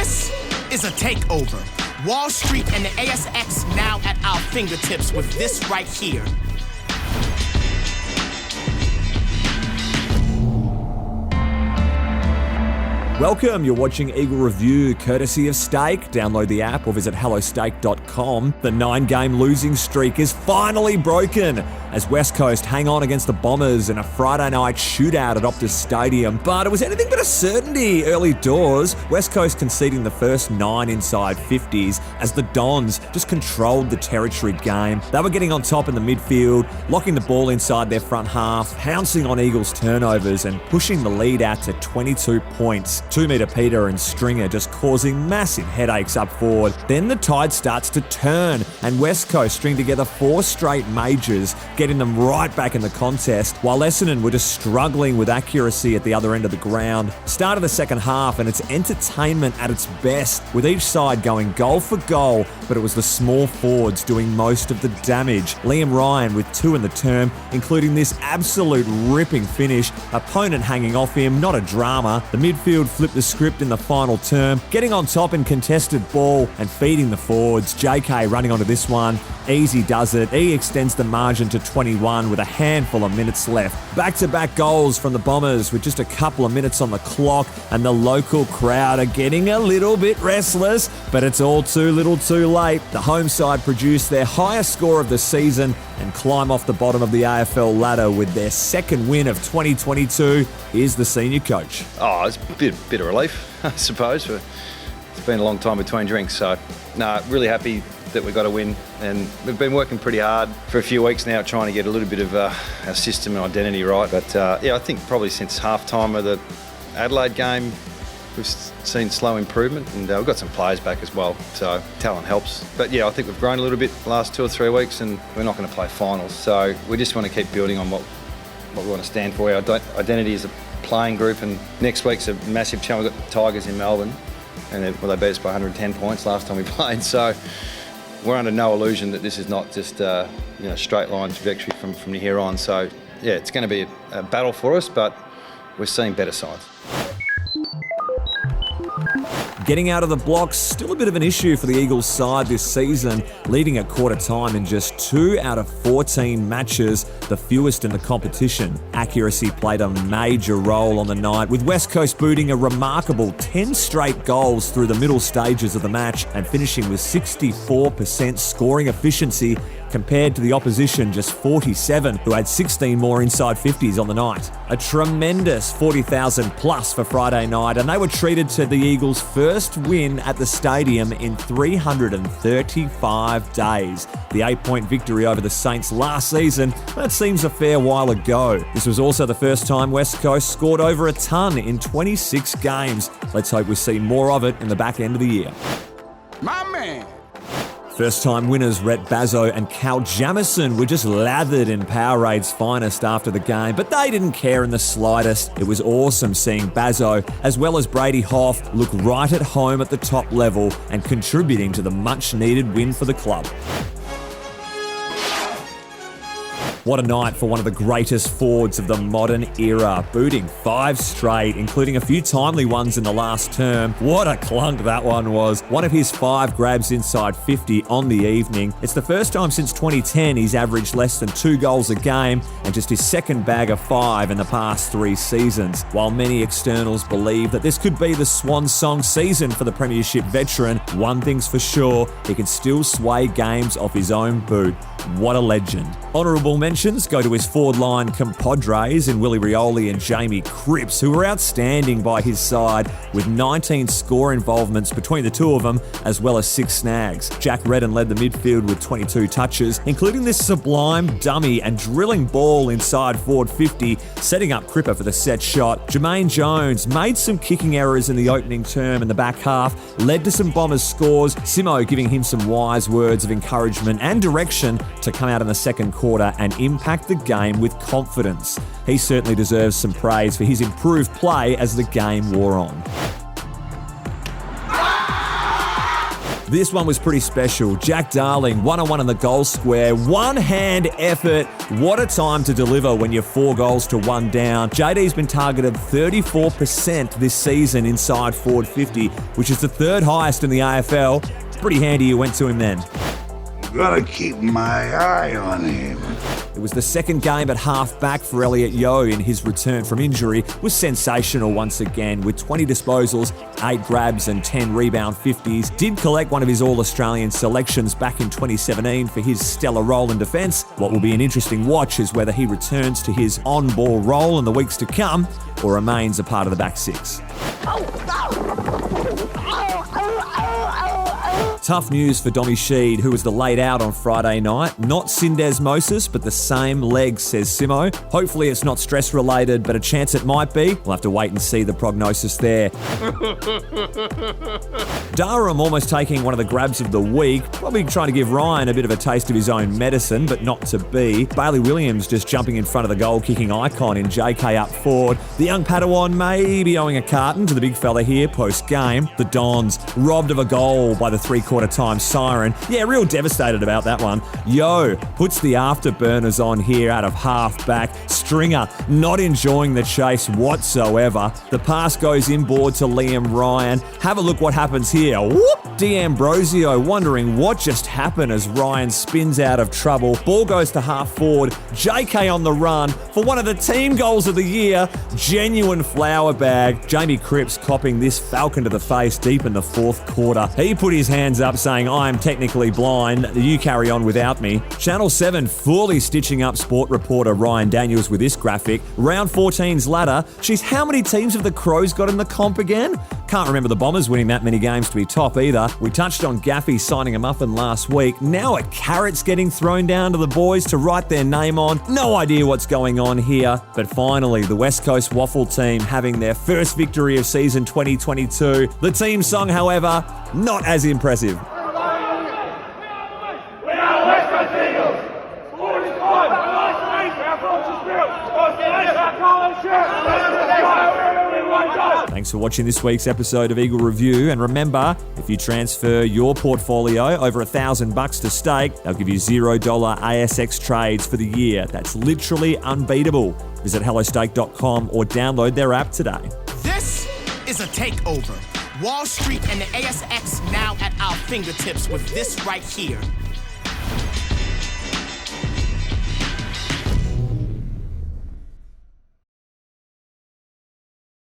This is a takeover. Wall Street and the ASX now at our fingertips with this right here. Welcome, you're watching Eagle Review, courtesy of Stake. Download the app or visit hellostake.com. The 9-game losing streak is finally broken as West Coast hang on against the Bombers in a Friday night shootout at Optus Stadium. But it was anything but a certainty early doors, West Coast conceding the first 9 inside 50s as the Dons just controlled the territory game. They were getting on top in the midfield, locking the ball inside their front half, pouncing on Eagles' turnovers and pushing the lead out to 22 points. 2-metre Peter and Stringer just causing massive headaches up forward. Then the tide starts to turn and West Coast string together 4 straight majors, getting them right back in the contest, while Essendon were just struggling with accuracy at the other end of the ground. Start of the second half and it's entertainment at its best, with each side going goal for goal, but it was the small forwards doing most of the damage. Liam Ryan with 2 in the term, including this absolute ripping finish, opponent hanging off him, not a drama. The midfield flipped the script in the final term, getting on top in contested ball and feeding the forwards. JK running onto this one. Easy does it. He extends the margin to 21 with a handful of minutes left. Back-to-back goals from the Bombers with just a couple of minutes on the clock, and the local crowd are getting a little bit restless, but it's all too little too late. The home side produced their highest score of the season and climb off the bottom of the AFL ladder with their second win of 2022. Here's the senior coach. Oh, it's a bit of relief, I suppose. It's been a long time between drinks, so really happy that we got a win, and we've been working pretty hard for a few weeks now trying to get a little bit of our system and identity right. But I think probably since half-time of the Adelaide game, we've seen slow improvement, and we've got some players back as well, so talent helps. But I think we've grown a little bit the last 2 or 3 weeks, and we're not going to play finals, so we just want to keep building on what we want to stand for. Our identity is a playing group, and next week's a massive challenge. We've got the Tigers in Melbourne, and they beat us by 110 points last time we played, so we're under no illusion that this is not just a straight line trajectory from here on. So it's going to be a battle for us, but we're seeing better sides. Getting out of the blocks, still a bit of an issue for the Eagles side this season, leading at quarter time in just 2 out of 14 matches, the fewest in the competition. Accuracy played a major role on the night, with West Coast booting a remarkable 10 straight goals through the middle stages of the match and finishing with 64% scoring efficiency compared to the opposition just 47, who had 16 more inside 50s on the night. A tremendous 40,000 plus for Friday night, and they were treated to the Eagles' first win at the stadium in 335 days. The 8-point victory over the Saints last season, that seems a fair while ago. This was also the first time West Coast scored over a ton in 26 games. Let's hope we see more of it in the back end of the year. My man! First-time winners Rhett Bazzo and Cal Jamison were just lathered in Powerade's finest after the game, but they didn't care in the slightest. It was awesome seeing Bazzo, as well as Brady Hoff, look right at home at the top level and contributing to the much-needed win for the club. What a night for one of the greatest forwards of the modern era, booting 5 straight, including a few timely ones in the last term. What a clunk that one was. One of his 5 grabs inside 50 on the evening. It's the first time since 2010 he's averaged less than 2 goals a game, and just his second bag of 5 in the past 3 seasons. While many externals believe that this could be the swan song season for the Premiership veteran, one thing's for sure, he can still sway games off his own boot. What a legend. Honourable mentions go to his forward line compadres in Willie Rioli and Jamie Cripps, who were outstanding by his side with 19 score involvements between the two of them, as well as 6 snags. Jack Redden led the midfield with 22 touches, including this sublime dummy and drilling ball inside forward 50, setting up Cripper for the set shot. Jermaine Jones made some kicking errors in the opening term in the back half, led to some Bombers scores, Simo giving him some wise words of encouragement and direction to come out in the second quarter and impact the game with confidence. He certainly deserves some praise for his improved play as the game wore on. This one was pretty special. Jack Darling, 1-on-1 in the goal square. One-hand effort. What a time to deliver when you're 4 goals to 1 down. JD's been targeted 34% this season inside forward 50, which is the 3rd highest in the AFL. Pretty handy you went to him then. Gotta keep my eye on him. It was the 2nd game at half-back for Elliot Yeo in his return from injury. Was sensational once again with 20 disposals, 8 grabs and 10 rebound 50s. Did collect one of his All-Australian selections back in 2017 for his stellar role in defence. What will be an interesting watch is whether he returns to his on-ball role in the weeks to come or remains a part of the back 6. Tough news for Dommy Sheed, who was the laid out on Friday night. Not syndesmosis, but the same leg, says Simo. Hopefully it's not stress-related, but a chance it might be. We'll have to wait and see the prognosis there. Durham almost taking one of the grabs of the week. Probably trying to give Ryan a bit of a taste of his own medicine, but not to be. Bailey Williams just jumping in front of the goal-kicking icon in JK up forward. The young Padawan may be owing a carton to the big fella here post-game. The Dons robbed of a goal by the 3/4 time siren. Yeah, real devastated about that one. Yo puts the afterburners on here out of half-back. Stringer not enjoying the chase whatsoever. The pass goes inboard to Liam Ryan. Have a look what happens here. Whoop! D'Ambrosio wondering what just happened as Ryan spins out of trouble. Ball goes to half forward. JK on the run for one of the team goals of the year. Genuine flower bag. Jamie Cripps copping this falcon to the face deep in the 4th quarter. He put his hands up saying, I'm technically blind, you carry on without me. Channel 7 fully stitching up sport reporter Ryan Daniels with this graphic. Round 14's ladder. Geez, how many teams have the Crows got in the comp again? Can't remember the Bombers winning that many games to be top either. We touched on Gaffey signing a muffin last week. Now a carrot's getting thrown down to the boys to write their name on. No idea what's going on here. But finally, the West Coast Waffle team having their first victory of season 2022. The team song, however, not as impressive. Thanks for watching this week's episode of Eagle Review, and remember, if you transfer your portfolio over $1,000 to Stake, they'll give you $0 ASX trades for the year. That's literally unbeatable. Visit hellostake.com or download their app today. This is a takeover. Wall Street and the ASX now at our fingertips with this right here.